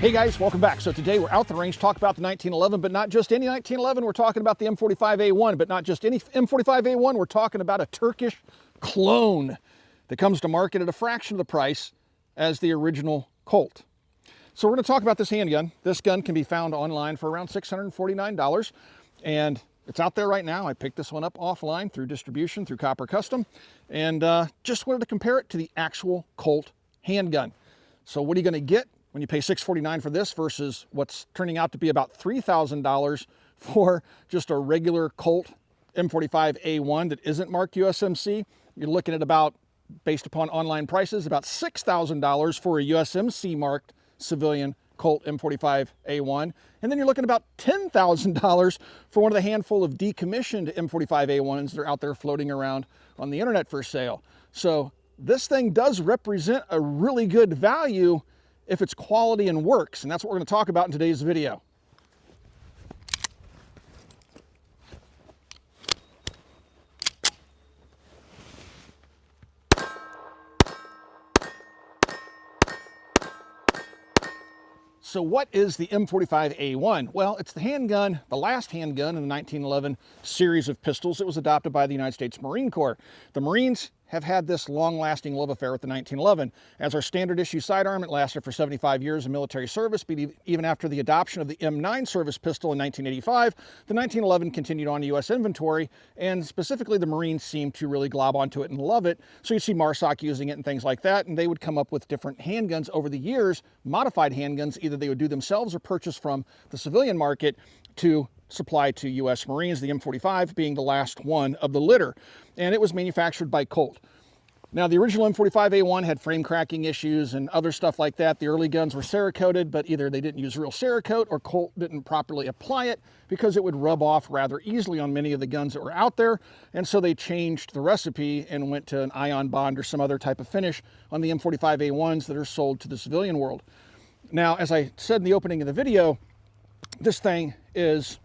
Hey guys, welcome back. So today we're out the range, talk about the 1911, but not just any 1911. We're talking about the M45A1, but not just any M45A1. We're talking about a Turkish clone that comes to market at a fraction of the price as the original Colt. So we're going to talk about this handgun. This gun can be found online for around $649, and it's out there right now. I picked this one up offline through distribution, through Copper Custom, and just wanted to compare it to the actual Colt handgun. So what are you going to get when you pay $649 for this versus what's turning out to be about $3,000 for just a regular Colt M45A1 that isn't marked USMC? You're looking at about, based upon online prices, about $6,000 for a USMC marked civilian Colt M45A1. And then you're looking at about $10,000 for one of the handful of decommissioned M45A1s that are out there floating around on the internet for sale. So this thing does represent a really good value if it's quality and works, and that's what we're going to talk about in today's video. So what is the M45A1? Well, it's the handgun, the last handgun in the 1911 series of pistols that was adopted by the United States Marine Corps. The Marines have had this long-lasting love affair with the 1911. As our standard issue sidearm, it lasted for 75 years of military service, but even after the adoption of the M9 service pistol in 1985, the 1911 continued on U.S. inventory, and specifically the Marines seemed to really glob onto it and love it. So you'd see MARSOC using it and things like that, and they would come up with different handguns over the years, modified handguns, either they would do themselves or purchase from the civilian market to supply to U.S. Marines, the M45 being the last one of the litter. And it was manufactured by Colt. Now, the original M45A1 had frame cracking issues and other stuff like that. The early guns were Cerakoted, but either they didn't use real Cerakote or Colt didn't properly apply it because it would rub off rather easily on many of the guns that were out there. And so they changed the recipe and went to an ion bond or some other type of finish on the M45A1s that are sold to the civilian world. Now, as I said in the opening of the video, this thing is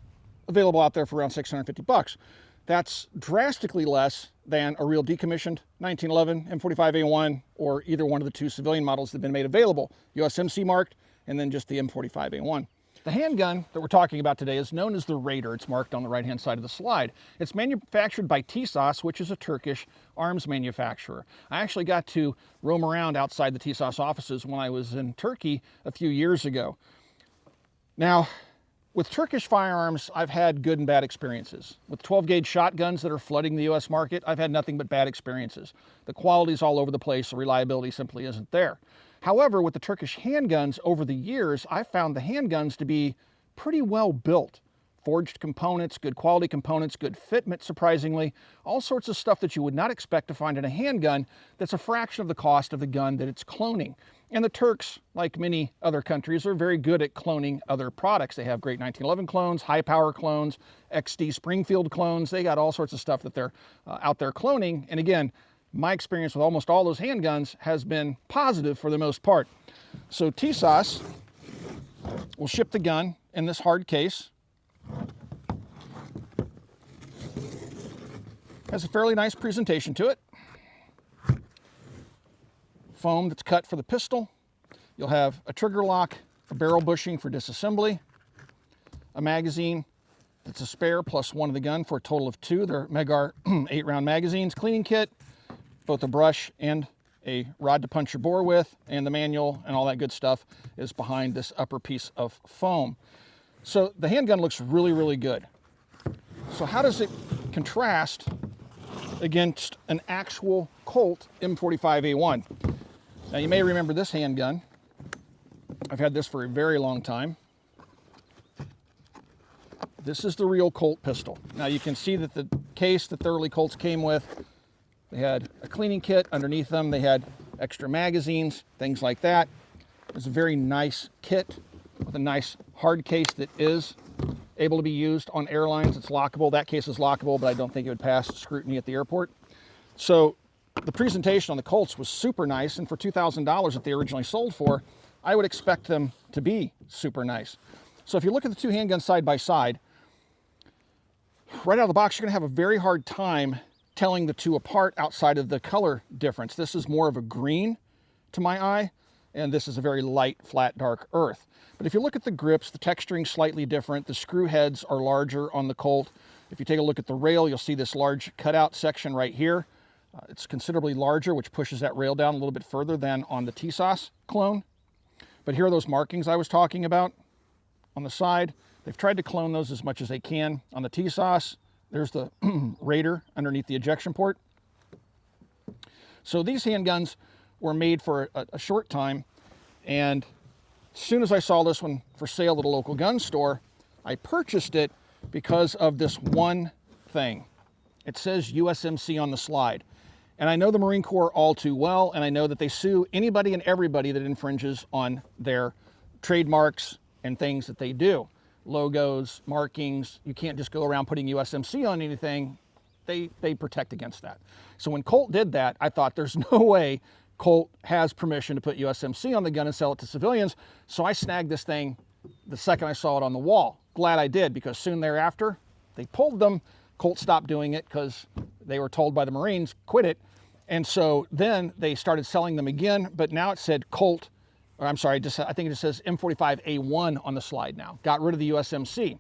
available out there for around 650 bucks. That's drastically less than a real decommissioned 1911 M45A1 or either one of the two civilian models that have been made available, USMC marked, and then just the M45A1. The handgun that we're talking about today is known as the Raider. It's marked on the right-hand side of the slide. It's manufactured by Tisas, which is a Turkish arms manufacturer. I actually got to roam around outside the Tisas offices when I was in Turkey a few years ago. Now, with Turkish firearms, I've had good and bad experiences. With 12-gauge shotguns that are flooding the U.S. market, I've had nothing but bad experiences. The quality's all over the place, the reliability simply isn't there. However, with the Turkish handguns, over the years, I've found the handguns to be pretty well built. Forged components, good quality components, good fitment, surprisingly, all sorts of stuff that you would not expect to find in a handgun that's a fraction of the cost of the gun that it's cloning. And the Turks, like many other countries, are very good at cloning other products. They have great 1911 clones, high power clones, XD Springfield clones. They got all sorts of stuff that they're out there cloning. And again, my experience with almost all those handguns has been positive for the most part. So Tisas will ship the gun in this hard case. Has a fairly nice presentation to it. Foam that's cut for the pistol. You'll have a trigger lock, a barrel bushing for disassembly, a magazine that's a spare plus one of the gun for a total of two. They're Megar 8-round magazines, cleaning kit, both a brush and a rod to punch your bore with, and the manual and all that good stuff is behind this upper piece of foam. So the handgun looks really, really good. So how does it contrast against an actual Colt M45A1? Now you may remember this handgun. I've had this for a very long time. This is the real Colt pistol. Now you can see that the case that the early Colts came with, they had a cleaning kit underneath them. They had extra magazines, things like that. It's a very nice kit with a nice hard case that is able to be used on airlines. It's lockable. That case is lockable, but I don't think it would pass scrutiny at the airport. So the presentation on the Colts was super nice, and for $2,000 that they originally sold for, I would expect them to be super nice. So if you look at the two handguns side by side, right out of the box, you're going to have a very hard time telling the two apart outside of the color difference. This is more of a green to my eye. and this is a very light, flat, dark earth. But if you look at the grips, the texturing slightly different. The screw heads are larger on the Colt. If you take a look at the rail, you'll see this large cutout section right here. It's considerably larger, which pushes that rail down a little bit further than on the Tisas clone. But here are those markings I was talking about on the side. They've tried to clone those as much as they can. On the Tisas, there's the Raider underneath the ejection port. So these handguns were made for a short time, and as soon as I saw this one for sale at a local gun store, I purchased it because of this one thing. It says USMC on the slide. And I know the Marine Corps all too well, and I know that they sue anybody and everybody that infringes on their trademarks and things that they do. Logos, markings, you can't just go around putting USMC on anything. They protect against that. So when Colt did that, I thought there's no way Colt has permission to put USMC on the gun and sell it to civilians. So I snagged this thing the second I saw it on the wall. Glad I did, because soon thereafter, they pulled them. Colt stopped doing it because they were told by the Marines, quit it. And so then they started selling them again, but now it said Colt, or I'm sorry, I think it just says M45A1 on the slide now. Got rid of the USMC.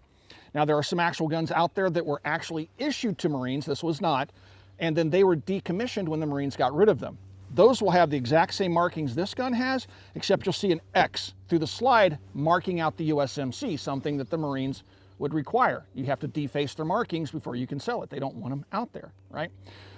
Now there are some actual guns out there that were actually issued to Marines, this was not, and then they were decommissioned when the Marines got rid of them. Those will have the exact same markings this gun has, except you'll see an X through the slide marking out the USMC, something that the Marines would require. You have to deface their markings before you can sell it. They don't want them out there, right?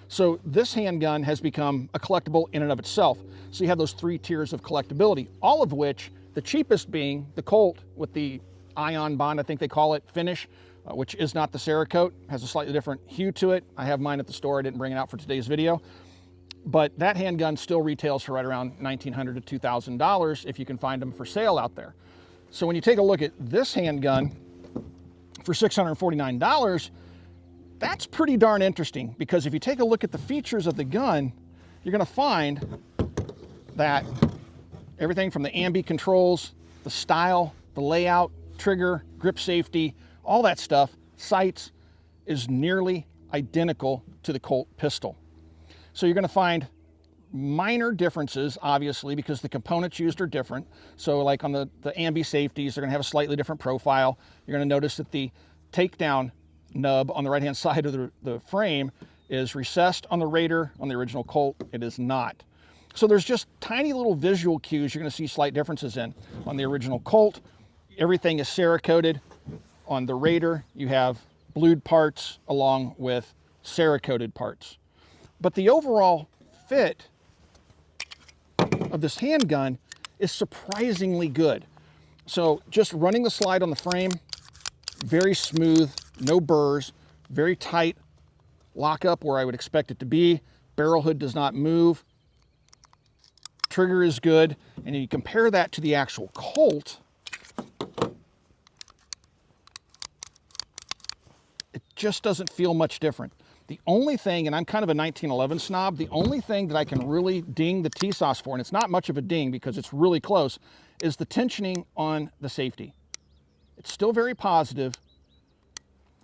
So this handgun has become a collectible in and of itself. So you have those three tiers of collectability, all of which, the cheapest being the Colt with the ion bond, I think they call it, finish, which is not the Cerakote, has a slightly different hue to it. I have mine at the store, I didn't bring it out for today's video. But that handgun still retails for right around $1,900 to $2,000 if you can find them for sale out there. So when you take a look at this handgun for $649, that's pretty darn interesting, because if you take a look at the features of the gun, you're going to find that everything from the ambi controls, the style, the layout, trigger, grip safety, all that stuff, sights, is nearly identical to the Colt pistol. So you're going to find minor differences, obviously, because the components used are different. So like on the ambi safeties, they're going to have a slightly different profile. You're going to notice that the takedown nub on the right-hand side of the frame is recessed on the Raider. On the original Colt, it is not. So there's just tiny little visual cues you're going to see slight differences in. On the original Colt, everything is Cerakoted. On the Raider, you have blued parts along with Cerakoted parts. But the overall fit of this handgun is surprisingly good. So just running the slide on the frame, very smooth, no burrs, very tight lockup where I would expect it to be. Barrel hood does not move. Trigger is good. And you compare that to the actual Colt, it just doesn't feel much different. The only thing, and I'm kind of a 1911 snob, the only thing that I can really ding the Tisas for, and it's not much of a ding because it's really close, is the tensioning on the safety. It's still very positive,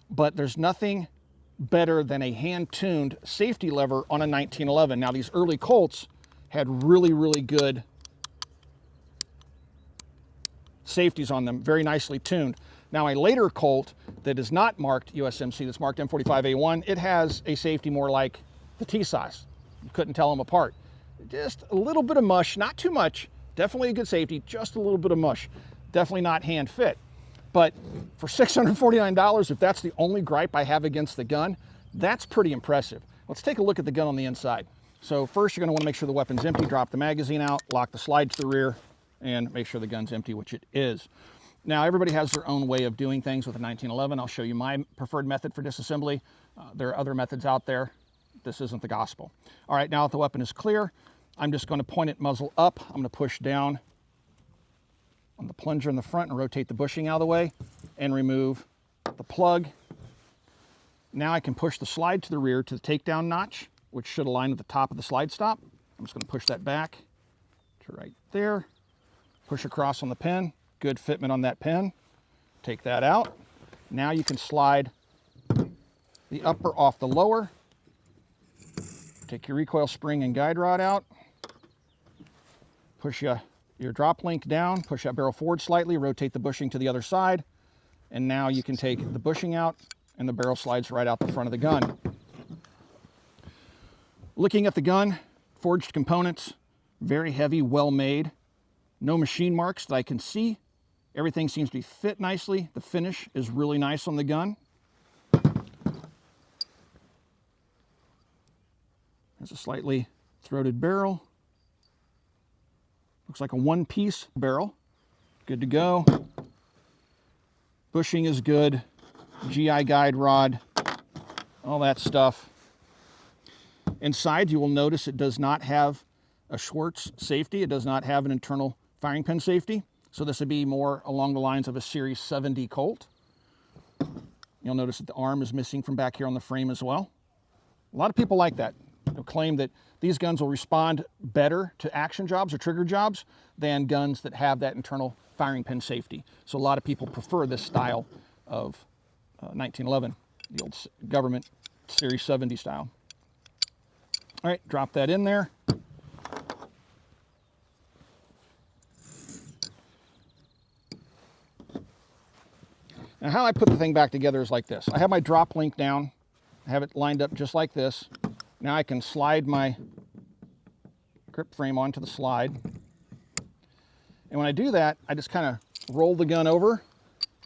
but there's nothing better than a hand-tuned safety lever on a 1911. Now, these early Colts had really, really good safeties on them, very nicely tuned. Now, a later Colt that is not marked USMC, that's marked M45A1, it has a safety more like the Tisas. You couldn't tell them apart. Just a little bit of mush, not too much, definitely a good safety, just a little bit of mush. Definitely not hand fit. But for $649, if that's the only gripe I have against the gun, that's pretty impressive. Let's take a look at the gun on the inside. So first, you're going to want to make sure the weapon's empty, drop the magazine out, lock the slide to the rear, and make sure the gun's empty, which it is. Now, everybody has their own way of doing things with a 1911. I'll show you my preferred method for disassembly. There are other methods out there. This isn't the gospel. All right, now that the weapon is clear, I'm just going to point it muzzle up. I'm going to push down on the plunger in the front and rotate the bushing out of the way and remove the plug. Now I can push the slide to the rear to the takedown notch, which should align with the top of the slide stop. I'm just going to push that back to right there. Push across on the pin. Good fitment on that pin. Take that out. Now you can slide the upper off the lower. Take your recoil spring and guide rod out. Push you your drop link down, push that barrel forward slightly, rotate the bushing to the other side, and now you can take the bushing out and the barrel slides right out the front of the gun. Looking at the gun, forged components, very heavy, well made, no machine marks that I can see. Everything seems to be fit nicely. The finish is really nice on the gun. There's a slightly throated barrel. Looks like a one-piece barrel. Good to go. Bushing is good. GI guide rod, all that stuff. Inside, you will notice it does not have a Schwartz safety. It does not have an internal firing pin safety. So this would be more along the lines of a Series 70 Colt. You'll notice that the arm is missing from back here on the frame as well. A lot of people like that. They'll claim that these guns will respond better to action jobs or trigger jobs than guns that have that internal firing pin safety. So a lot of people prefer this style of 1911, the old government Series 70 style. All right, drop that in there. Now how I put the thing back together is like this. I have my drop link down. I have it lined up just like this. Now I can slide my grip frame onto the slide. And when I do that, I just kind of roll the gun over,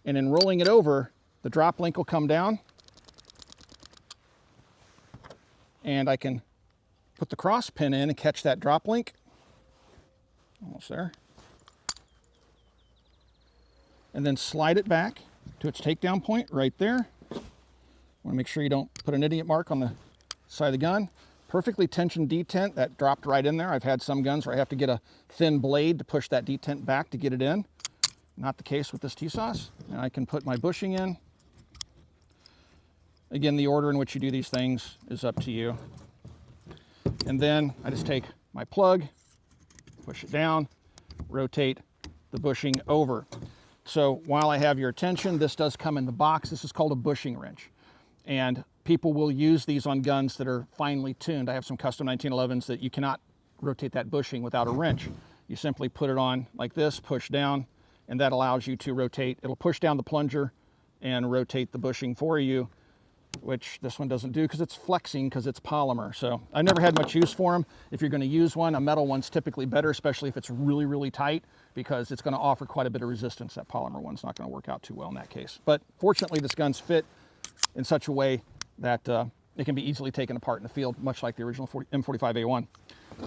and in rolling it over, the drop link will come down, and I can put the cross pin in and catch that drop link. Almost there. And then slide it back to its takedown point right there. Want to make sure you don't put an idiot mark on the side of the gun. Perfectly tensioned detent, that dropped right in there. I've had some guns where I have to get a thin blade to push that detent back to get it in. Not the case with this Tisas. And I can put my bushing in. Again, the order in which you do these things is up to you. And then I just take my plug, push it down, rotate the bushing over. So while I have your attention, this does come in the box. This is called a bushing wrench. And people will use these on guns that are finely tuned. I have some custom 1911s that you cannot rotate that bushing without a wrench. You simply put it on like this, push down, and that allows you to rotate. It'll push down the plunger and rotate the bushing for you, which this one doesn't do because it's flexing because it's polymer. So I never had much use for them. If you're going to use one, a metal one's typically better, especially if it's really, really tight, because it's going to offer quite a bit of resistance. That polymer one's not going to work out too well in that case. But fortunately, this gun's fit in such a way that it can be easily taken apart in the field, much like the original M45A1.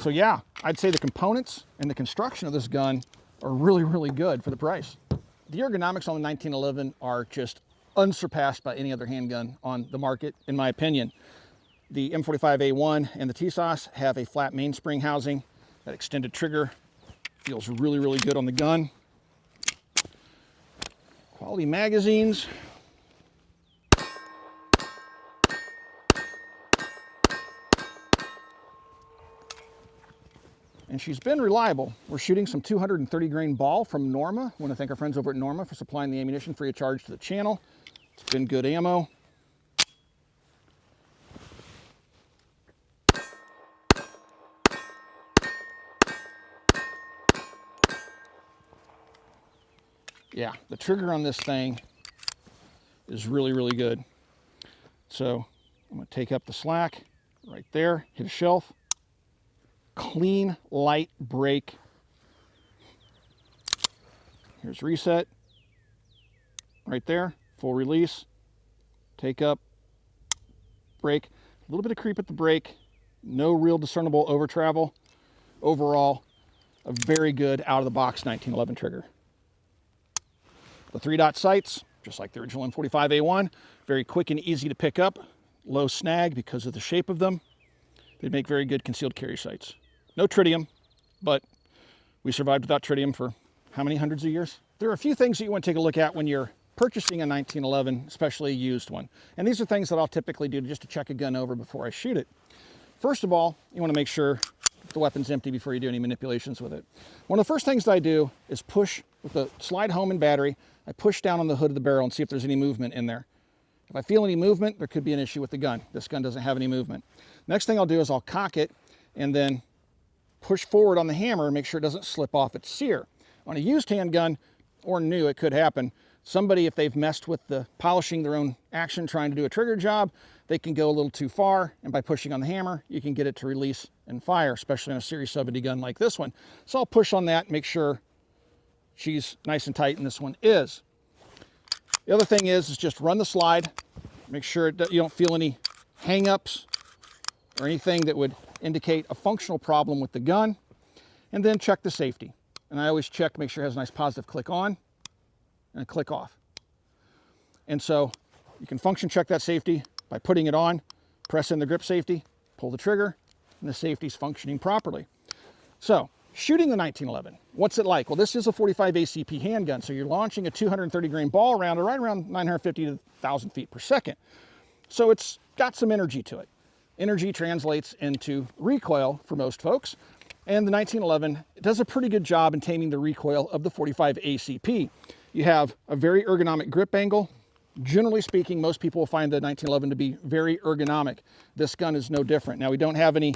So yeah, I'd say the components and the construction of this gun are really, really good for the price. The ergonomics on the 1911 are just unsurpassed by any other handgun on the market, in my opinion. The M45A1 and the Tisas have a flat mainspring housing. That extended trigger feels really, really good on the gun. Quality magazines. And she's been reliable. We're shooting some 230 grain ball from Norma. I want to thank our friends over at Norma for supplying the ammunition free of charge to the channel. It's been good ammo. Yeah, the trigger on this thing is really, really good. So I'm going to take up the slack right there, hit a shelf. Clean, light brake. Here's reset. Right there, full release. Take up, brake. A little bit of creep at the brake. No real discernible over travel. Overall, a very good out-of-the-box 1911 trigger. The 3-dot sights, just like the original M45A1, very quick and easy to pick up. Low snag because of the shape of them. They make very good concealed carry sights. No tritium, but we survived without tritium for how many hundreds of years? There are a few things that you want to take a look at when you're purchasing a 1911, especially a used one. And these are things that I'll typically do just to check a gun over before I shoot it. First of all, you want to make sure the weapon's empty before you do any manipulations with it. One of the first things that I do is push with the slide home and battery. I push down on the hood of the barrel and see if there's any movement in there. If I feel any movement, there could be an issue with the gun. This gun doesn't have any movement. Next thing I'll do is I'll cock it and then push forward on the hammer and make sure it doesn't slip off its sear. On a used handgun, or new, it could happen. Somebody, if they've messed with the polishing their own action trying to do a trigger job, they can go a little too far, and by pushing on the hammer, you can get it to release and fire, especially on a Series 70 gun like this one. So I'll push on that, make sure she's nice and tight, and this one is. The other thing is just run the slide, make sure you don't feel any hang-ups or anything that would indicate a functional problem with the gun, and then check the safety. And I always check to make sure it has a nice positive click on and a click off. And so you can function check that safety by putting it on, press in the grip safety, pull the trigger, and the safety's functioning properly. So shooting the 1911, what's it like? Well, this is a 45 ACP handgun, so you're launching a 230 grain ball round at right around 950 to 1,000 feet per second. So it's got some energy to it. Energy translates into recoil for most folks, and the 1911 does a pretty good job in taming the recoil of the 45 ACP. You have a very ergonomic grip angle. Generally speaking, most people will find the 1911 to be very ergonomic. This gun is no different. Now, we don't have any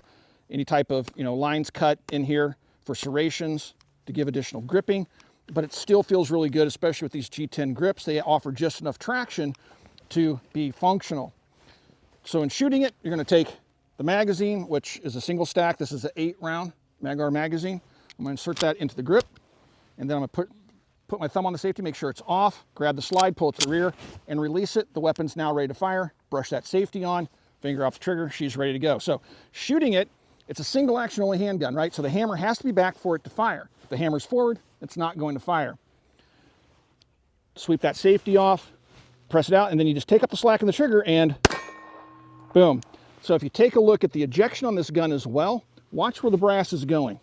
type of lines cut in here for serrations to give additional gripping, but it still feels really good, especially with these G10 grips. They offer just enough traction to be functional. So in shooting it, you're going to take the magazine, which is a single stack. This is an 8-round Mag-R magazine. I'm going to insert that into the grip, and then I'm going to put my thumb on the safety, make sure it's off, grab the slide, pull it to the rear, and release it. The weapon's now ready to fire. Brush that safety on, finger off the trigger, she's ready to go. So shooting it, it's a single action only handgun, right? So the hammer has to be back for it to fire. If the hammer's forward, it's not going to fire. Sweep that safety off, press it out, and then you just take up the slack in the trigger and boom. So if you take a look at the ejection on this gun as well, watch where the brass is going.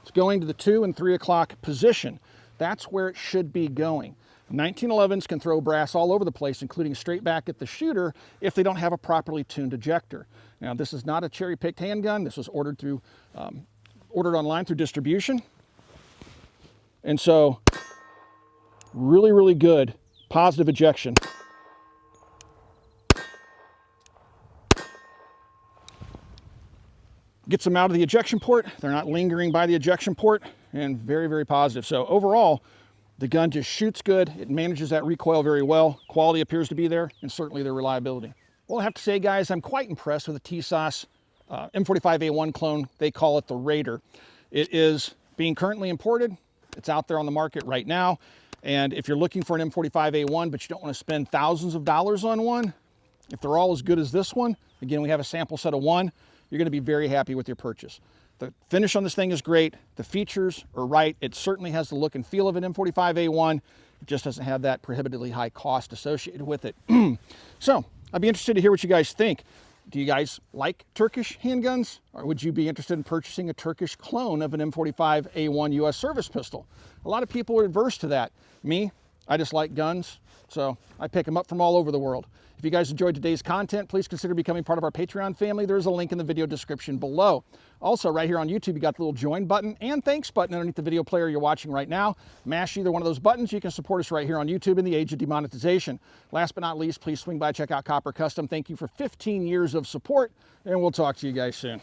It's going to the 2 and 3 o'clock position. That's where it should be going. 1911s can throw brass all over the place, including straight back at the shooter if they don't have a properly tuned ejector. Now, this is not a cherry-picked handgun. This was ordered online through distribution. And so, really, really good positive ejection. Gets them out of the ejection port. They're not lingering by the ejection port, and very, very positive. So overall, the gun just shoots good. It manages that recoil very well. Quality appears to be there, and certainly their reliability. Well, I have to say, guys, I'm quite impressed with the Tisas M45A1 Clone. They call it the Raider. It is being currently imported. It's out there on the market right now. And if you're looking for an M45A1, but you don't want to spend thousands of dollars on one, if they're all as good as this one, again, we have a sample set of one, you're going to be very happy with your purchase. The finish on this thing is great. The features are right. It certainly has the look and feel of an M45A1. It just doesn't have that prohibitively high cost associated with it. So I'd be interested to hear what you guys think. Do you guys like Turkish handguns? Or would you be interested in purchasing a Turkish clone of an M45A1 US service pistol? A lot of people are adverse to that. Me, I just like guns, so I pick them up from all over the world. If you guys enjoyed today's content, please consider becoming part of our Patreon family. There's a link in the video description below. Also, right here on YouTube, you got the little join button and thanks button underneath the video player you're watching right now. Mash either one of those buttons. You can support us right here on YouTube in the age of demonetization. Last but not least, please swing by, check out Copper Custom. Thank you for 15 years of support, and we'll talk to you guys soon.